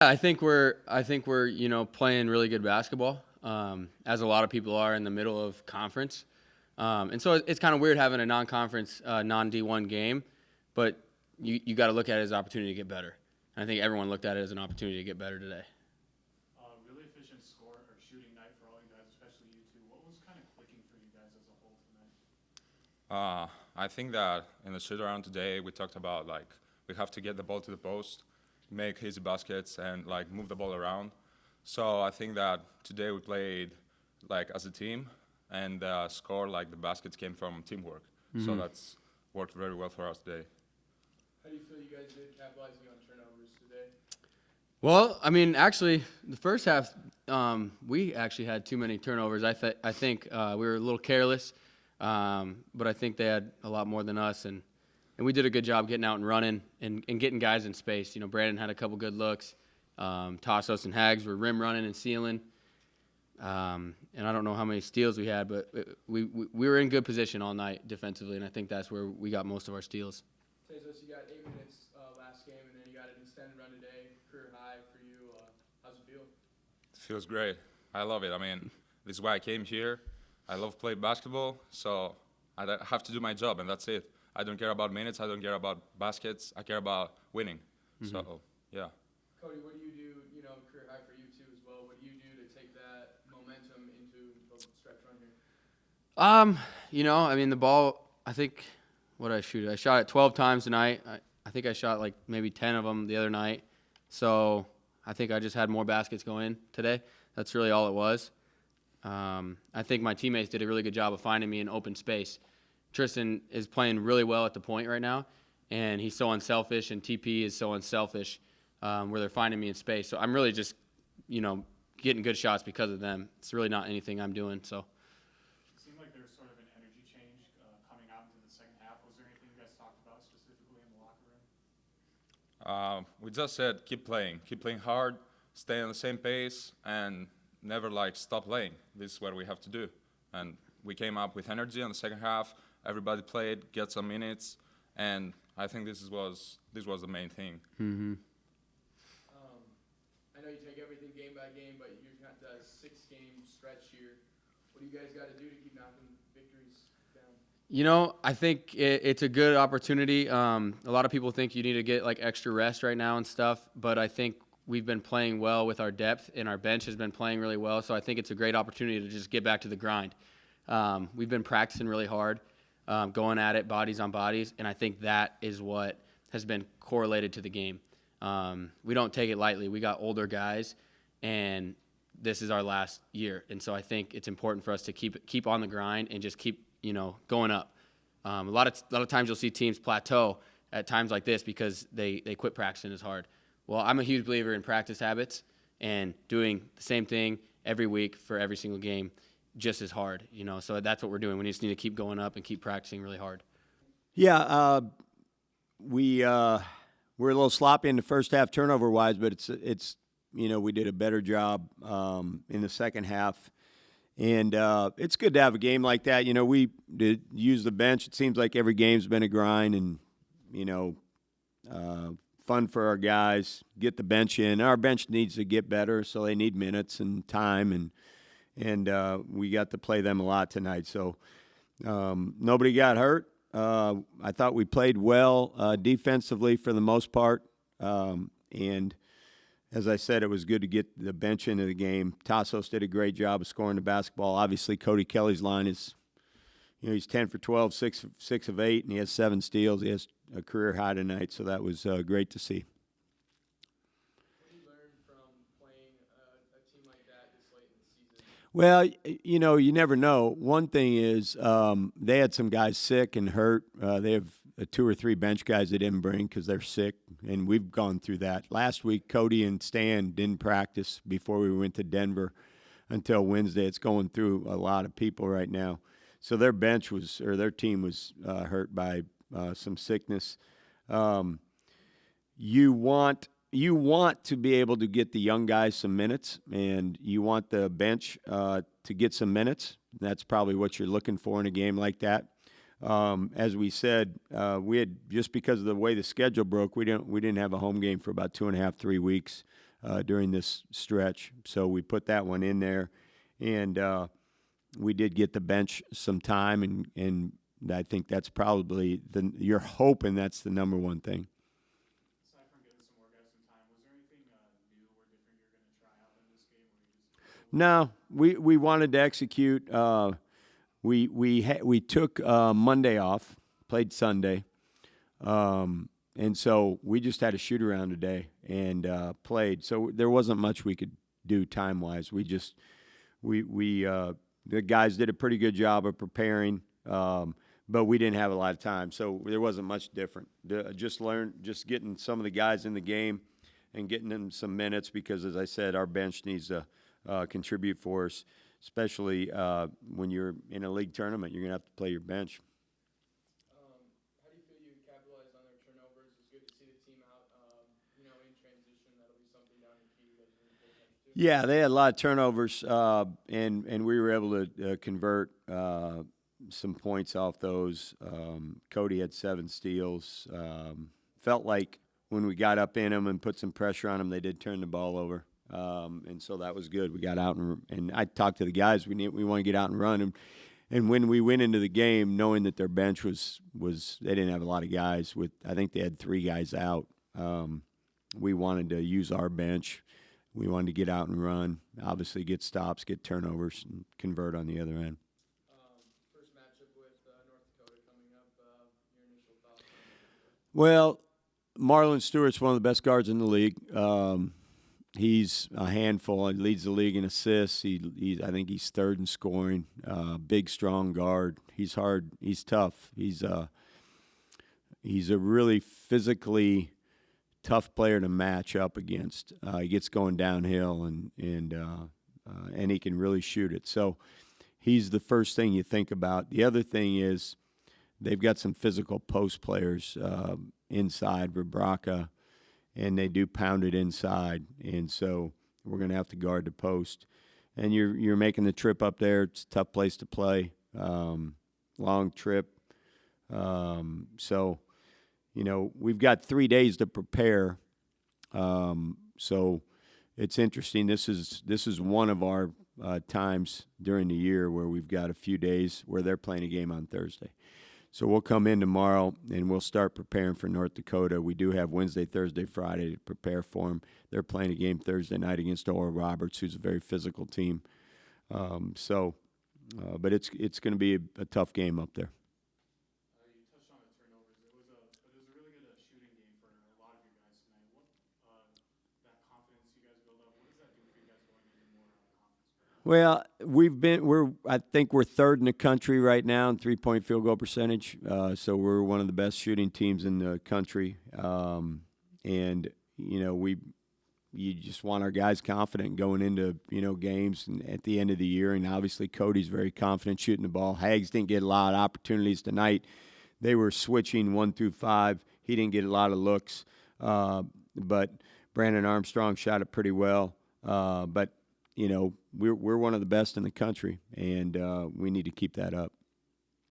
I think we're playing really good basketball, as a lot of people are in the middle of conference, and so it's kind of weird having a non-conference, non-D1 game, but you got to look at it as an opportunity to get better. And I think everyone looked at it as an opportunity to get better today. Really efficient score or shooting night for all you guys, especially you two. What was kind of clicking for you guys as a whole tonight? I think that in the shoot around today, we talked about like we have to get the ball to the post, make easy baskets, and like move the ball around. So I think that today we played like as a team, and the score like the baskets came from teamwork. So that's worked very well for us today. How do you feel you guys did capitalizing on turnovers today? Well, I mean, actually, the first half, we actually had too many turnovers. I think we were a little careless, but I think they had a lot more than us, and we did a good job getting out and running and getting guys in space. Brandon had a couple good looks. Tassos and Hags were rim running and sealing. And I don't know how many steals we had, but we were in good position all night defensively, and I think that's where we got most of our steals. Tassos, you got 8 minutes last game, and then you got an extended run today, career high for you. How's it feel? It feels great. I love it. I mean, this is why I came here. I love playing basketball, so I have to do my job, and that's it. I don't care about minutes. I don't care about baskets. I care about winning. So, yeah. Cody, what do you do? Career high for you too as well. What do you do to take that momentum into the stretch run here? I mean, the ball, I think, what did I shoot? I shot it 12 times tonight. I think I shot like maybe 10 of them the other night. So I think I just had more baskets go in today. That's really all it was. I think my teammates did a really good job of finding me in open space. Tristan is playing really well at the point right now, and he's so unselfish, and TP is so unselfish, where they're finding me in space. So I'm really just, getting good shots because of them. It's really not anything I'm doing. So. It seemed like there was sort of an energy change coming out into the second half. Was there anything you guys talked about specifically in the locker room? We just said keep playing hard, stay on the same pace, and never like stop playing. This is what we have to do. And we came up with energy in the second half. Everybody played, get some minutes, and I think this was the main thing. Mm-hmm. I know you take everything game by game, but you've got the 6-game stretch here. What do you guys got to do to keep knocking victories down? I think it's a good opportunity. A lot of people think you need to get like extra rest right now and stuff, but I think we've been playing well with our depth, and our bench has been playing really well. So I think it's a great opportunity to just get back to the grind. We've been practicing really hard, going at it bodies on bodies, and I think that is what has been correlated to the game. We don't take it lightly. We got older guys, and this is our last year, and so I think it's important for us to keep on the grind and just keep going up. A lot of times you'll see teams plateau at times like this because they quit practicing as hard. Well, I'm a huge believer in practice habits and doing the same thing every week for every single game just as hard, so that's what we're doing. We just need to keep going up and keep practicing really hard. Yeah, we're a little sloppy in the first half turnover-wise, but it's we did a better job in the second half. And it's good to have a game like that. We did use the bench. It seems like every game's been a grind and, fun for our guys. Get the bench in. Our bench needs to get better, so they need minutes and time. And we got to play them a lot tonight. So nobody got hurt. I thought we played well defensively for the most part. And as I said, it was good to get the bench into the game. Tassos did a great job of scoring the basketball. Obviously, Cody Kelly's line is, he's 10 for 12, 6 of 8, and he has 7 steals. He has a career high tonight, so that was great to see. What did you learn from playing a team like that this late in the season? Well, you never know. One thing is they had some guys sick and hurt. They have 2 or 3 bench guys they didn't bring because they're sick, and we've gone through that. Last week, Cody and Stan didn't practice before we went to Denver until Wednesday. It's going through a lot of people right now. So their team was hurt by some sickness. You want to be able to get the young guys some minutes, and you want the bench to get some minutes. That's probably what you're looking for in a game like that. As we said, we had, just because of the way the schedule broke, we didn't have a home game for about 2.5, 3 weeks. during this stretch. So we put that one in there, and we did get the bench some time, and I think that's probably you're hoping that's the number one thing. Aside from getting some more guys some time, was there anything new or different you're going to try out in this game? Or you just No, we wanted to execute. We took Monday off, played Sunday, and so we just had a shoot around today and played. So there wasn't much we could do time wise. The guys did a pretty good job of preparing, but we didn't have a lot of time, so there wasn't much different. Just getting some of the guys in the game and getting them some minutes, because, as I said, our bench needs to contribute for us, especially when you're in a league tournament. You're going to have to play your bench. How do you feel you capitalized on their turnovers? It's good to see the team out, in transition. That'll be something down in key you guys are going to pay attention to. Yeah, they had a lot of turnovers, and we were able to convert some points off those. Cody had 7 steals. Felt like when we got up in them and put some pressure on them, they did turn the ball over, and so that was good. We got out, and I talked to the guys. We want to get out and run, and when we went into the game, knowing that their bench was they didn't have a lot of guys. I think they had 3 guys out. We wanted to use our bench. We wanted to get out and run, obviously get stops, get turnovers, and convert on the other end. First matchup with North Dakota coming up. Your initial thoughts? Well, Marlon Stewart's one of the best guards in the league. He's a handful. He leads the league in assists. I think he's 3rd in scoring. Big, strong guard. He's hard. He's tough. He's a really physically tough player to match up against. He gets going downhill, and he can really shoot it. So he's the first thing you think about. The other thing is they've got some physical post players inside, Vibraca, and they do pound it inside. And so we're going to have to guard the post. And you're making the trip up there. It's a tough place to play, long trip. So, we've got 3 days to prepare. So it's interesting. This is one of our times during the year where we've got a few days where they're playing a game on Thursday. So we'll come in tomorrow and we'll start preparing for North Dakota. We do have Wednesday, Thursday, Friday to prepare for them. They're playing a game Thursday night against Oral Roberts, who's a very physical team. But it's going to be a tough game up there. You touched on the turnovers. It was a really good shooting game for a lot of you guys tonight. What that confidence you guys build up, what does that do for you guys going into more confidence? Well, I think we're 3rd in the country right now in 3-point field goal percentage. So we're one of the best shooting teams in the country. And you just want our guys confident going into, games and at the end of the year. And obviously Cody's very confident shooting the ball. Hags didn't get a lot of opportunities tonight. They were switching 1 through 5. He didn't get a lot of looks. But Brandon Armstrong shot it pretty well. But we're one of the best in the country, and we need to keep that up.